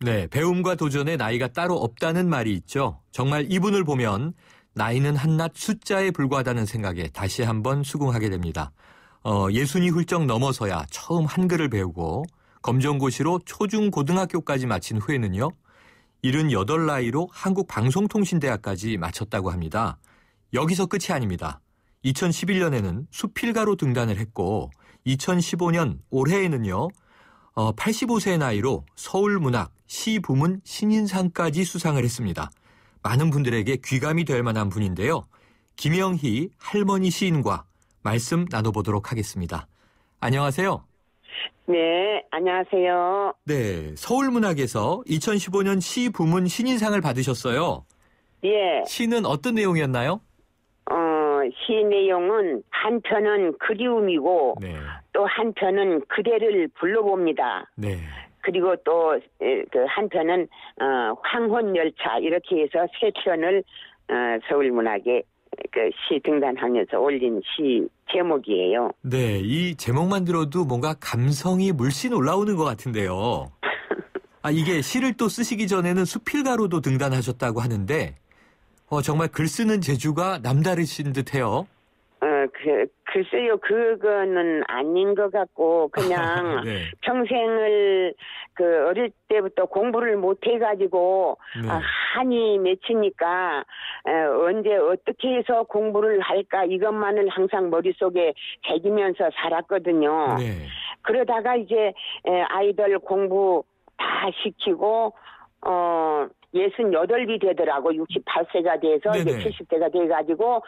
네, 배움과 도전에 나이가 따로 없다는 말이 있죠. 정말 이분을 보면 나이는 한낱 숫자에 불과하다는 생각에 다시 한번 수긍하게 됩니다. 예순이 훌쩍 넘어서야 처음 한글을 배우고 검정고시로 초중고등학교까지 마친 후에는요. 78나이로 한국방송통신대학까지 마쳤다고 합니다. 여기서 끝이 아닙니다. 2011년에는 수필가로 등단을 했고 2015년 올해에는요. 85세의 나이로 서울문학 시부문 신인상까지 수상을 했습니다. 많은 분들에게 귀감이 될 만한 분인데요. 김영희 할머니 시인과 말씀 나눠보도록 하겠습니다. 안녕하세요. 네, 안녕하세요. 네, 서울문학에서 2015년 시부문 신인상을 받으셨어요. 예. 시는 어떤 내용이었나요? 시 내용은 한편은 그리움이고 네. 또 한편은 그대를 불러봅니다. 네. 그리고 또 그 한편은 황혼열차 이렇게 해서 세 편을 서울문학에 그 시 등단하면서 올린 시 제목이에요. 네, 이 제목만 들어도 뭔가 감성이 물씬 올라오는 것 같은데요. 이게 시를 또 쓰시기 전에는 수필가로도 등단하셨다고 하는데 정말 글 쓰는 재주가 남다르신 듯해요. 글쎄요, 그거는 아닌 것 같고, 그냥 네. 평생을 어릴 때부터 공부를 못 해가지고, 네. 한이 맺히니까, 언제 어떻게 해서 공부를 할까, 이것만을 항상 머릿속에 새기면서 살았거든요. 네. 그러다가 이제, 아이들 공부 다 시키고, 68이 되더라고. 68세가 돼서 네네. 이제 70세가 돼가지고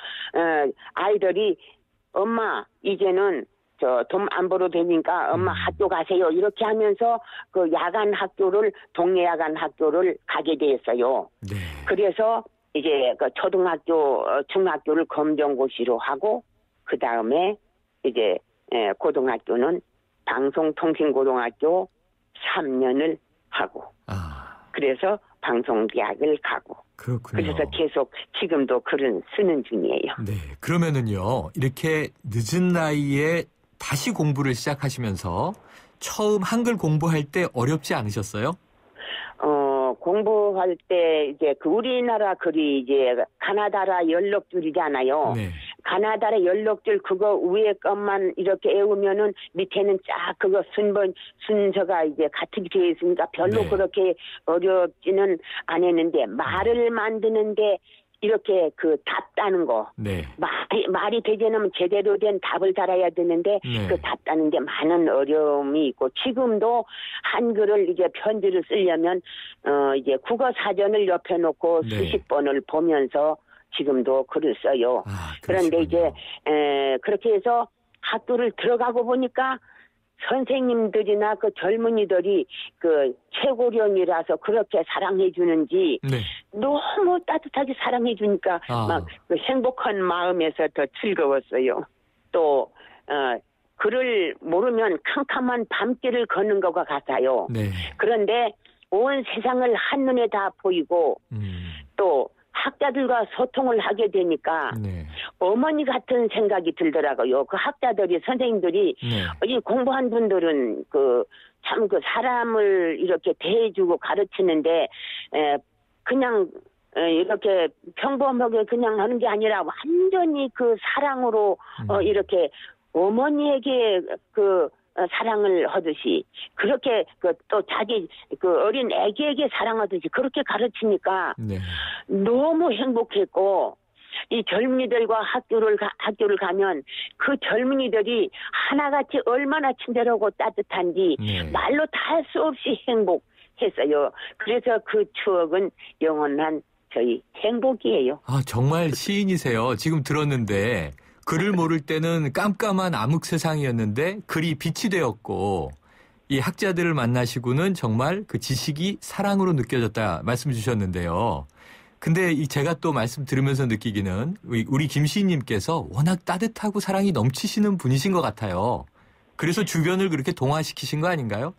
아이들이 엄마 이제는 돈 안 벌어도 되니까 엄마 학교 가세요. 이렇게 하면서 그 야간 학교를 동네 야간 학교를 가게 됐어요. 네. 그래서 이제 그 초등학교 중학교를 검정고시로 하고 그 다음에 이제 고등학교는 방송통신고등학교 3년을 하고 그래서 방송대학을 가고. 그렇군요. 그래서 계속 지금도 글은 쓰는 중이에요. 네. 그러면은요, 이렇게 늦은 나이에 다시 공부를 시작하시면서 처음 한글 공부할 때 어렵지 않으셨어요? 공부할 때 이제 그 우리나라 글이 이제 가나다라 연록줄이잖아요. 네. 가나다라 연록줄 그거 위에 것만 이렇게 외우면은 밑에는 쫙 그거 순서가 이제 같이 되어 있으니까 별로 네. 그렇게 어렵지는 않았는데 말을 만드는데 이렇게 답 따는 거. 네. 말이 되지 않으면 제대로 된 답을 달아야 되는데 네. 그 답 따는 데 많은 어려움이 있고 지금도 한글을 이제 편지를 쓰려면 이제 국어 사전을 옆에 놓고 네. 수십 번을 보면서 지금도 글을 써요. 그런데 이제 그렇게 해서 학교를 들어가고 보니까 선생님들이나 그 젊은이들이 그 최고령이라서 그렇게 사랑해 주는지 네. 너무 따뜻하게 사랑해 주니까 막 그 행복한 마음에서 더 즐거웠어요. 또 글을 모르면 캄캄한 밤길을 걷는 것과 같아요. 네. 그런데 온 세상을 한눈에 다 보이고 또 학자들과 소통을 하게 되니까 네. 어머니 같은 생각이 들더라고요. 그 학자들이 선생님들이 네. 이 공부한 분들은 참 사람을 이렇게 대해주고 가르치는데 그냥 이렇게 평범하게 그냥 하는 게 아니라 완전히 그 사랑으로 이렇게 어머니에게 사랑을 하듯이 그렇게 또 자기 어린 애기에게 사랑하듯이 그렇게 가르치니까 네. 너무 행복했고 이 젊은이들과 학교를 가면 그 젊은이들이 하나같이 얼마나 친절하고 따뜻한지 네. 말로 다 할 수 없이 행복했어요. 그래서 그 추억은 영원한 저희 행복이에요. 정말 시인이세요. 지금 들었는데 글을 모를 때는 깜깜한 암흑 세상이었는데 글이 빛이 되었고 이 학자들을 만나시고는 정말 그 지식이 사랑으로 느껴졌다 말씀 주셨는데요. 근데 제가 또 말씀 들으면서 느끼기는 우리 김 시인님께서 워낙 따뜻하고 사랑이 넘치시는 분이신 것 같아요. 그래서 주변을 그렇게 동화시키신 거 아닌가요?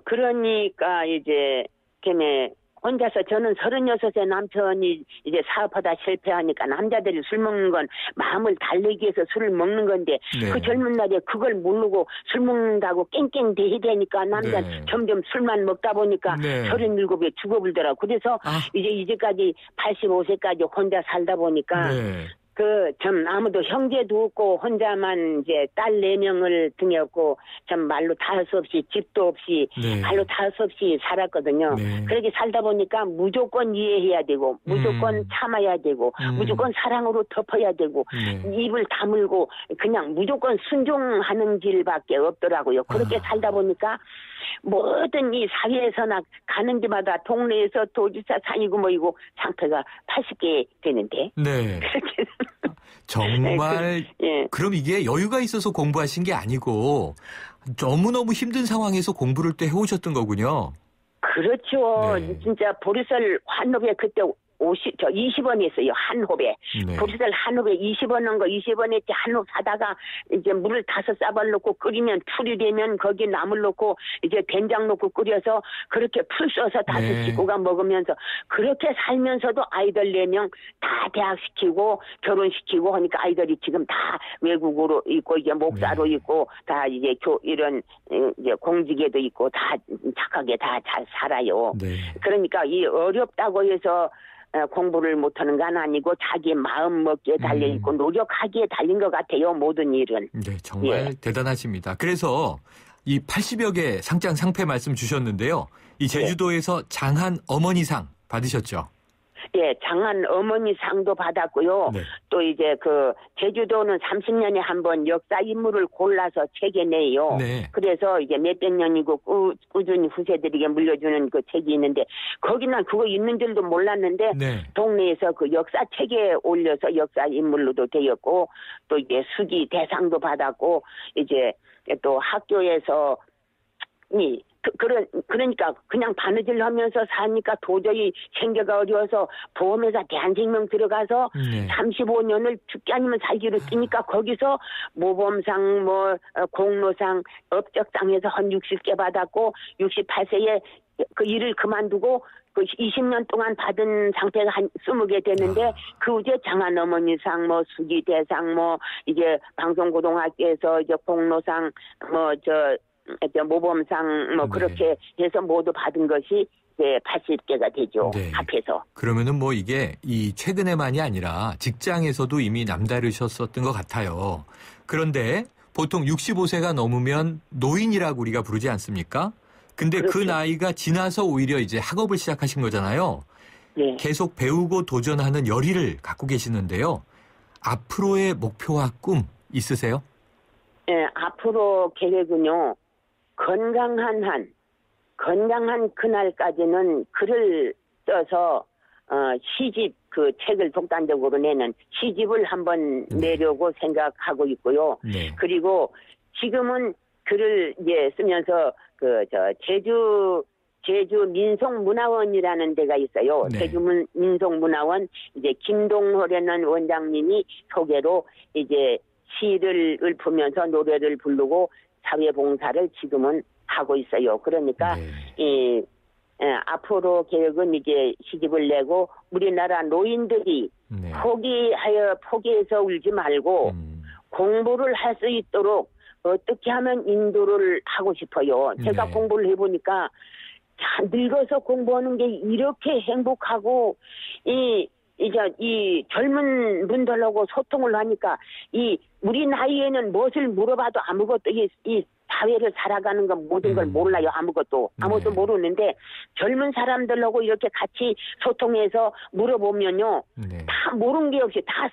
그러니까 이제 걔네 혼자서 저는 36세 남편이 이제 사업하다 실패하니까 남자들이 술 먹는 건 마음을 달래기 위해서 술을 먹는 건데 네. 그 젊은 날에 그걸 모르고 술 먹는다고 깽깽대야 되니까 남자 네. 점점 술만 먹다 보니까 네. 37에 죽어불더라고. 그래서 이제까지 85세까지 혼자 살다 보니까 네. 참 아무도 형제도 없고 혼자만 이제 딸 4명을 등에 업고 참 말로 닿을 수 없이 집도 없이 네. 말로 닿을 수 없이 살았거든요. 네. 그렇게 살다 보니까 무조건 이해해야 되고 무조건 참아야 되고 무조건 사랑으로 덮어야 되고 입을 다물고 그냥 무조건 순종하는 길밖에 없더라고요. 그렇게 살다 보니까 모든 이 사회에서나 가는 데마다 동네에서 도지사 상이고 뭐이고 상패가 80개 되는데. 네. 그렇게 정말 예. 그럼 이게 여유가 있어서 공부하신 게 아니고 너무너무 힘든 상황에서 공부를 또 해오셨던 거군요. 그렇죠. 네. 진짜 보리쌀 환호에 그때 20원 했어요. 한 홉에. 네. 보리쌀 한 홉에 20원 넣은 거 20원에 한 홉 사다가 이제 물을 5쌀 넣고 끓이면 풀이 되면 거기 나물 넣고 이제 된장 넣고 끓여서 그렇게 풀 써서 5 네. 식구가 먹으면서 그렇게 살면서도 아이들 4명 다 대학시키고 결혼시키고 하니까 아이들이 지금 다 외국으로 있고 이제 목사로 있고 다 이제 이런 이제 공직에도 있고 다 착하게 다 잘 살아요. 네. 그러니까 이 어렵다고 해서 공부를 못하는 건 아니고 자기 마음 먹기에 달려있고 노력하기에 달린 것 같아요. 모든 일은. 네, 정말 대단하십니다. 그래서 이 80여 개 상패 말씀 주셨는데요. 이 제주도에서 장한 어머니상 받으셨죠? 예, 장한 어머니 상도 받았고요. 네. 또 이제 제주도는 30년에 한 번 역사 인물을 골라서 책에 내요. 네. 그래서 이제 몇백 년이고 꾸준히 후세들에게 물려주는 그 책이 있는데 거기는 그거 있는 줄도 몰랐는데 네. 동네에서 그 역사 책에 올려서 역사 인물로도 되었고 또 이제 수기 대상도 받았고 이제 또 학교에서 그러니까 그냥 바느질 하면서 사니까 도저히 생계가 어려워서 보험회사 대한생명 들어가서 35년을 죽기 아니면 살기로 뛰니까 거기서 모범상 공로상 업적상에서 한 60개 받았고 68세에 그 일을 그만두고 20년 동안 받은 상패가 한 20개 되는데 그 후에 장한 어머니상 수기대상 이제 방송고등학교에서 이제 공로상 모범상 그렇게 해서 모두 받은 것이 이제 80개가 되죠. 네. 합해서. 그러면은 이게 이 최근에만이 아니라 직장에서도 이미 남다르셨었던 것 같아요. 그런데 보통 65세가 넘으면 노인이라고 우리가 부르지 않습니까? 근데 그렇죠. 그 나이가 지나서 오히려 이제 학업을 시작하신 거잖아요. 네. 계속 배우고 도전하는 열의를 갖고 계시는데요. 앞으로의 목표와 꿈 있으세요? 네, 앞으로 계획은요. 건강한 그날까지는 글을 써서 시집 책을 독단적으로 내는 시집을 한번 내려고 생각하고 있고요. 네. 그리고 지금은 글을 이제 쓰면서 제주 민속문화원이라는 데가 있어요. 네. 제주 민속문화원 이제 김동호라는 원장님이 소개로 이제 시를 읊으면서 노래를 부르고 사회봉사를 지금은 하고 있어요. 그러니까 앞으로 계획은 이제 시집을 내고 우리나라 노인들이 포기해서 울지 말고 공부를 할 수 있도록 어떻게 하면 인도를 하고 싶어요. 제가 공부를 해보니까 늙어서 공부하는 게 이렇게 행복하고 이 젊은 분들하고 소통을 하니까 우리 나이에는 무엇을 물어봐도 아무것도 이 사회를 살아가는 건 모든 걸 몰라요. 아무것도 모르는데 젊은 사람들하고 이렇게 같이 소통해서 물어보면요. 다 모르는 게 없이 다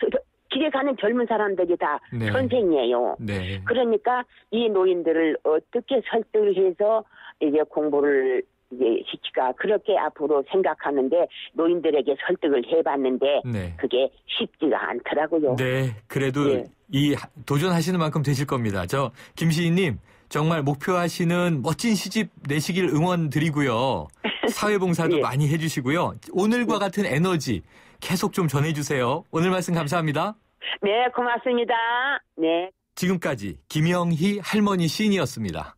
길에 가는 젊은 사람들이 다 선생이에요. 네. 그러니까 이 노인들을 어떻게 설득을 해서 이제 공부를 이제 시키가 그렇게 앞으로 생각하는데 노인들에게 설득을 해봤는데 그게 쉽지가 않더라고요. 네, 그래도 이 도전하시는 만큼 되실 겁니다. 김시인님 정말 목표하시는 멋진 시집 내시길 응원 드리고요. 사회봉사도 많이 해주시고요. 오늘과 같은 에너지 계속 좀 전해주세요. 오늘 말씀 감사합니다. 네, 고맙습니다. 네. 지금까지 김영희 할머니 시인이었습니다.